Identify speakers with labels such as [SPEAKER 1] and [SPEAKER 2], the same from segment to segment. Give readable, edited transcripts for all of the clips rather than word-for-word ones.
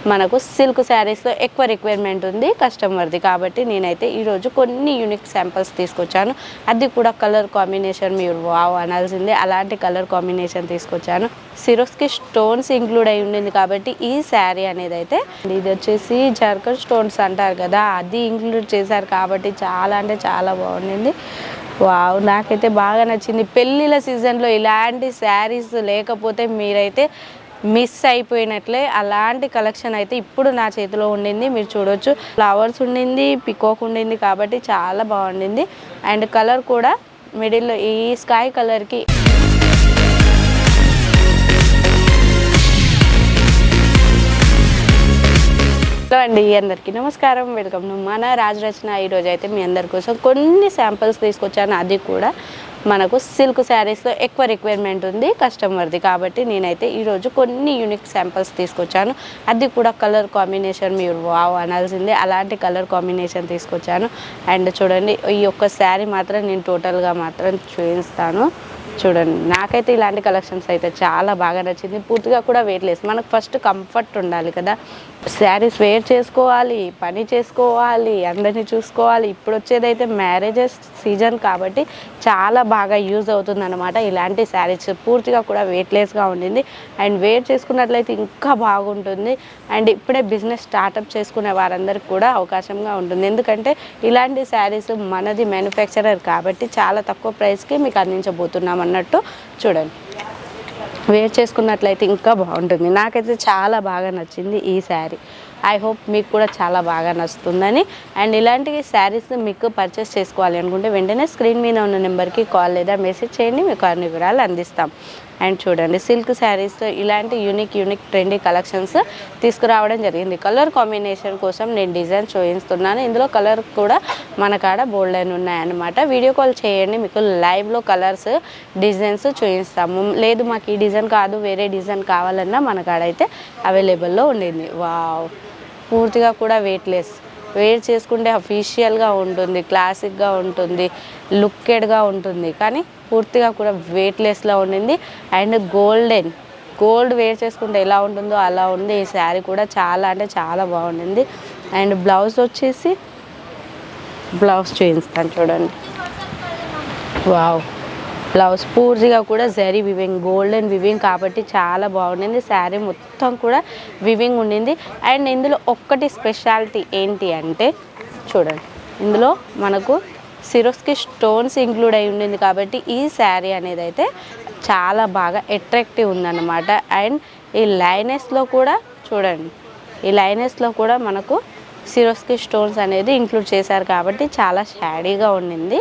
[SPEAKER 1] మనకు సిల్క్ శారీస్లో ఎక్కువ రిక్వైర్మెంట్ ఉంది కస్టమర్ది, కాబట్టి నేనైతే ఈరోజు కొన్ని యూనిక్ శాంపిల్స్ తీసుకొచ్చాను. అది కూడా కలర్ కాంబినేషన్ మీరు వావ్ అనాల్సిందే, అలాంటి కలర్ కాంబినేషన్ తీసుకొచ్చాను. సిరోస్కి స్టోన్స్ ఇంక్లూడ్ అయి ఉండింది కాబట్టి ఈ శారీ అనేది అయితే ఇది వచ్చేసి జర్కన్ స్టోన్స్ అంటారు కదా, అది ఇంక్లూడ్ చేశారు కాబట్టి చాలా అంటే చాలా బాగుండింది. వావ్, నాకైతే బాగా నచ్చింది. పెళ్ళిళ్ళ సీజన్లో ఇలాంటి శారీస్ లేకపోతే మీరైతే మిస్ అయిపోయినట్లే. అలాంటి కలెక్షన్ అయితే ఇప్పుడు నా చేతిలో ఉండింది, మీరు చూడొచ్చు. ఫ్లవర్స్ ఉండింది, పికాక్ ఉండింది కాబట్టి చాలా బాగుండింది. అండ్ కలర్ కూడా మిడిల్లో ఈ స్కై కలర్కి హలో అండి, అందరికీ నమస్కారం. వెల్కమ్ టు మన రాజరచన. ఈరోజు అయితే మీ అందరి కోసం కొన్ని శాంపిల్స్ తీసుకొచ్చాను. అది కూడా మనకు సిల్క్ శారీస్లో ఎక్కువ రిక్వైర్మెంట్ ఉంది కస్టమర్ది, కాబట్టి నేనైతే ఈరోజు కొన్ని యూనిక్ శాంపిల్స్ తీసుకొచ్చాను. అది కూడా కలర్ కాంబినేషన్ మీరు వావ్ అనాల్సిందే, అలాంటి కలర్ కాంబినేషన్ తీసుకొచ్చాను. అండ్ చూడండి, ఈ ఒక్క శారీ మాత్రం నేను టోటల్గా మాత్రం చూపిస్తాను. చూడండి, నాకైతే ఇలాంటి కలెక్షన్స్ అయితే చాలా బాగా నచ్చింది. పూర్తిగా కూడా వెయిట్లెస్. మనకు ఫస్ట్ కంఫర్ట్ ఉండాలి కదా, శారీస్ వేర్ చేసుకోవాలి, పని చేసుకోవాలి, అందరినీ చూసుకోవాలి. ఇప్పుడు వచ్చేదైతే మ్యారేజెస్ సీజన్ కాబట్టి చాలా బాగా యూజ్ అవుతుంది అనమాట ఇలాంటి శారీస్. పూర్తిగా కూడా వెయిట్లెస్గా ఉండింది అండ్ వేర్ చేసుకున్నట్లయితే ఇంకా బాగుంటుంది. అండ్ ఇప్పుడే బిజినెస్ స్టార్టప్ చేసుకునే వారందరికీ కూడా అవకాశంగా ఉంటుంది, ఎందుకంటే ఇలాంటి శారీస్ మనది మ్యానుఫ్యాక్చరర్ కాబట్టి చాలా తక్కువ ప్రైస్కి మీకు అందించబోతున్నాం అన్నట్టు. చూడండి, వేర్ చేసుకున్నట్లయితే ఇంకా బాగుంటుంది. నాకైతే చాలా బాగా నచ్చింది ఈ శారీ. ఐ హోప్ మీకు కూడా చాలా బాగా నచ్చుతుందని. అండ్ ఇలాంటి శారీస్ మీకు పర్చేస్ చేసుకోవాలి అనుకుంటే వెంటనే స్క్రీన్ మీద ఉన్న నెంబర్కి కాల్ లేదా మెసేజ్ చేయండి, మీకు అన్ని వివరాలు అందిస్తాం. అండ్ చూడండి, సిల్క్ శారీస్లో ఇలాంటి యూనిక్ ట్రెండీ కలెక్షన్స్ తీసుకురావడం జరిగింది. కలర్ కాంబినేషన్ కోసం నేను డిజైన్ చూపిస్తున్నాను. ఇందులో కలర్ కూడా మన కాడ బోల్డ్ అని ఉన్నాయన్నమాట. వీడియో కాల్ చేయండి, మీకు లైవ్లో కలర్స్ డిజైన్స్ చూపిస్తాము. లేదు మాకు ఈ డిజైన్ కాదు వేరే డిజైన్ కావాలన్నా మన కాడ అయితే అవైలబుల్లో ఉండింది. వావ్, పూర్తిగా కూడా వెయిట్లెస్. వేర్ చేసుకుంటే అఫీషియల్గా ఉంటుంది, క్లాసిక్గా ఉంటుంది, లుక్కెడ్గా ఉంటుంది, కానీ పూర్తిగా కూడా వెయిట్లెస్లో ఉండింది. అండ్ గోల్డ్ వేర్ చేసుకుంటే ఎలా ఉంటుందో అలా ఉంది ఈ శారీ కూడా. చాలా అంటే చాలా బాగుండింది. అండ్ బ్లౌజ్ వచ్చేసి బ్లౌజ్ చూపిస్తాను చూడండి. వావ్, బ్లౌజ్ పూర్తిగా కూడా జరీ వివింగ్, గోల్డెన్ వివింగ్ కాబట్టి చాలా బాగుండింది. శారీ మొత్తం కూడా వివింగ్ ఉండింది. అండ్ ఇందులో ఒక్కటి స్పెషాలిటీ ఏంటి అంటే చూడండి, ఇందులో మనకు సిరోస్కి స్టోన్స్ ఇంక్లూడ్ అయి ఉండింది కాబట్టి ఈ శారీ అనేది అయితే చాలా బాగా అట్రాక్టివ్ ఉందన్నమాట. అండ్ ఈ లైనెస్లో కూడా చూడండి, ఈ లైనెస్లో కూడా మనకు సిరోస్కి స్టోన్స్ అనేది ఇంక్లూడ్ చేశారు కాబట్టి చాలా షాడీగా ఉండింది.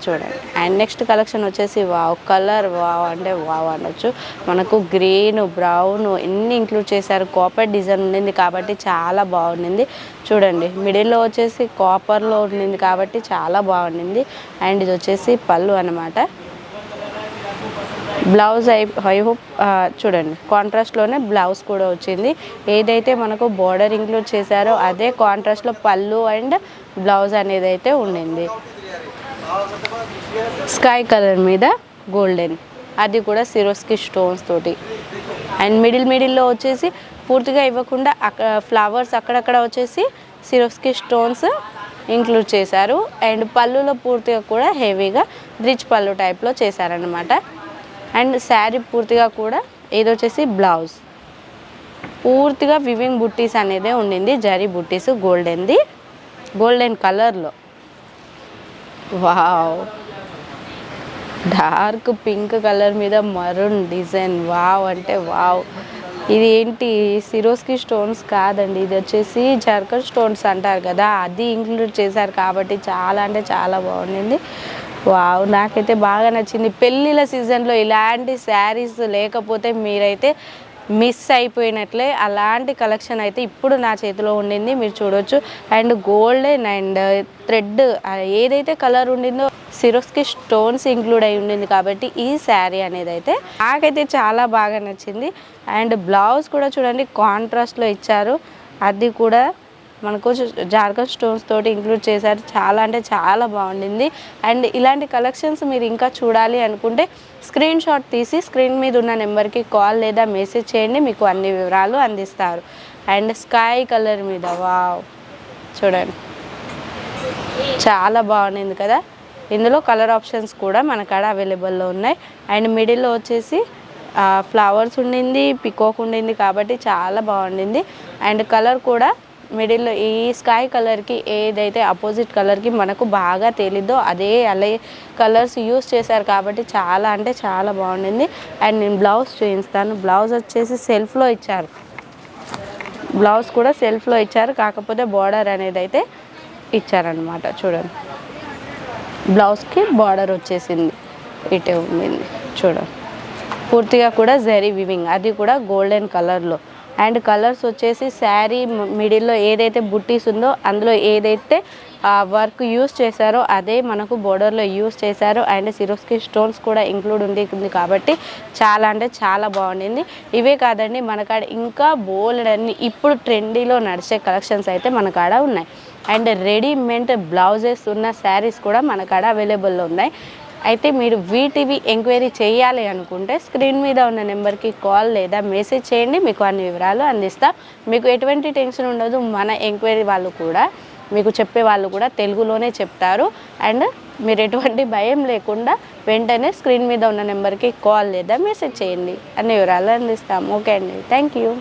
[SPEAKER 1] చూడండి, అండ్ నెక్స్ట్ కలెక్షన్ వచ్చేసి వావ్, కలర్ వావ్ అంటే వావ్ అనొచ్చు. మనకు గ్రీన్, బ్రౌన్ ఎన్ని ఇంక్లూడ్ చేశారు. కాపర్ డిజైన్ ఉండింది కాబట్టి చాలా బాగుండింది. చూడండి, మిడిల్లో వచ్చేసి కాపర్లో ఉండింది కాబట్టి చాలా బాగుండింది. అండ్ ఇది వచ్చేసి పళ్ళు అనమాట. బ్లౌజ్ ఐ హోప్ చూడండి, కాంట్రాస్ట్లోనే బ్లౌజ్ కూడా వచ్చింది. ఏదైతే మనకు బోర్డర్ ఇంక్లూడ్ చేశారో అదే కాంట్రాస్ట్లో పళ్ళు అండ్ బ్లౌజ్ అనేది అయితే ఉండింది. స్కై కలర్ మీద గోల్డెన్, అది కూడా సిరోస్కి స్టోన్స్ తోటి. అండ్ మిడిల్లో వచ్చేసి పూర్తిగా ఇవ్వకుండా అక్కడ ఫ్లవర్స్ అక్కడక్కడ వచ్చేసి సిరోస్కి స్టోన్స్ ఇంక్లూడ్ చేశారు. అండ్ పళ్ళులో పూర్తిగా కూడా హెవీగా రిచ్ పళ్ళు టైప్లో చేశారనమాట. అండ్ శారీ పూర్తిగా కూడా ఇది వచ్చేసి బ్లౌజ్ పూర్తిగా వివింగ్ బుట్టీస్ అనేది ఉండింది, జరీ బుట్టీస్ గోల్డెన్ కలర్లో. వావ్, డార్క్ పింక్ కలర్ మీద మరూన్ డిజైన్. వావ్ అంటే వావ్. ఇది ఏంటి, సిరోస్కి స్టోన్స్ కాదండి, ఇది వచ్చేసి జర్కన్ స్టోన్స్ అంటారు కదా, అది ఇంక్లూడ్ చేశారు కాబట్టి చాలా అంటే చాలా బాగుండింది. వావ్, నాకైతే బాగా నచ్చింది. పెళ్ళిళ్ళ సీజన్లో ఇలాంటి శారీస్ లేకపోతే మీరైతే మిస్ అయిపోయినట్లే. అలాంటి కలెక్షన్ అయితే ఇప్పుడు నా చేతిలో ఉండింది, మీరు చూడొచ్చు. అండ్ గోల్డెన్ అండ్ థ్రెడ్ ఏదైతే కలర్ ఉండిందో సిరోస్కి స్టోన్స్ ఇంక్లూడ్ అయి ఉండింది కాబట్టి ఈ శారీ అనేది అయితే నాకైతే చాలా బాగా నచ్చింది. అండ్ బ్లౌజ్ కూడా చూడండి కాంట్రాస్ట్లో ఇచ్చారు, అది కూడా మనకు జార్కన్ స్టోన్స్ తోటి ఇంక్లూడ్ చేశారు. చాలా అంటే చాలా బాగుండింది. అండ్ ఇలాంటి కలెక్షన్స్ మీరు ఇంకా చూడాలి అనుకుంటే స్క్రీన్ షాట్ తీసి స్క్రీన్ మీద ఉన్న నెంబర్కి కాల్ లేదా మెసేజ్ చేయండి, మీకు అన్ని వివరాలు అందిస్తారు. అండ్ స్కై కలర్ మీద వావ్ చూడండి చాలా బాగుంది కదా. ఇందులో కలర్ ఆప్షన్స్ కూడా మన కాడ అవైలబుల్లో ఉన్నాయి. అండ్ మిడిల్లో వచ్చేసి ఫ్లవర్స్ ఉండింది, పికాక్ ఉండింది కాబట్టి చాలా బాగుండింది. అండ్ కలర్ కూడా మిడిల్లో ఈ స్కై కలర్కి ఏదైతే అపోజిట్ కలర్కి మనకు బాగా తెలీదో అదే అలా కలర్స్ యూస్ చేశారు కాబట్టి చాలా అంటే చాలా బాగుండింది. అండ్ నేను బ్లౌజ్ చూపిస్తాను. బ్లౌజ్ వచ్చేసి సెల్ఫ్లో ఇచ్చారు. బ్లౌజ్ కూడా సెల్ఫ్లో ఇచ్చారు, కాకపోతే బార్డర్ అనేది అయితే ఇచ్చారనమాట. చూడండి బ్లౌజ్కి బార్డర్ వచ్చేసింది, ఇటే ఉండింది చూడండి. పూర్తిగా కూడా జరీ వివింగ్, అది కూడా గోల్డెన్ కలర్లో. అండ్ కలర్స్ వచ్చేసి శారీ మిడిల్లో ఏదైతే బుట్టీస్ ఉందో అందులో ఏదైతే వర్క్ యూస్ చేశారో అదే మనకు బోర్డర్లో యూస్ చేశారు. అండ్ సిరోస్కి స్టోన్స్ కూడా ఇంక్లూడ్ ఉంది కాబట్టి చాలా అంటే చాలా బాగుండింది. ఇవే కాదండి, మన కాడ ఇంకా బోల్డ్ అన్ని ఇప్పుడు ట్రెండీలో నడిచే కలెక్షన్స్ అయితే మన కాడ ఉన్నాయి. అండ్ రెడీమేడ్ బ్లౌజెస్ ఉన్న శారీస్ కూడా మన కాడ అవైలబుల్లో ఉన్నాయి. అయితే మీరు వీటివి ఎంక్వైరీ చేయాలి అనుకుంటే స్క్రీన్ మీద ఉన్న నెంబర్కి కాల్ లేదా మెసేజ్ చేయండి, మీకు అన్ని వివరాలు అందిస్తాం. మీకు ఎటువంటి టెన్షన్ ఉండదు. మన ఎంక్వైరీ వాళ్ళు కూడా మీకు చెప్పే వాళ్ళు కూడా తెలుగులోనే చెప్తారు. అండ్ మీరు ఎటువంటి భయం లేకుండా వెంటనే స్క్రీన్ మీద ఉన్న నెంబర్కి కాల్ లేదా మెసేజ్ చేయండి, అన్ని వివరాలు అందిస్తాం. ఓకే అండి, థ్యాంక్ యూ.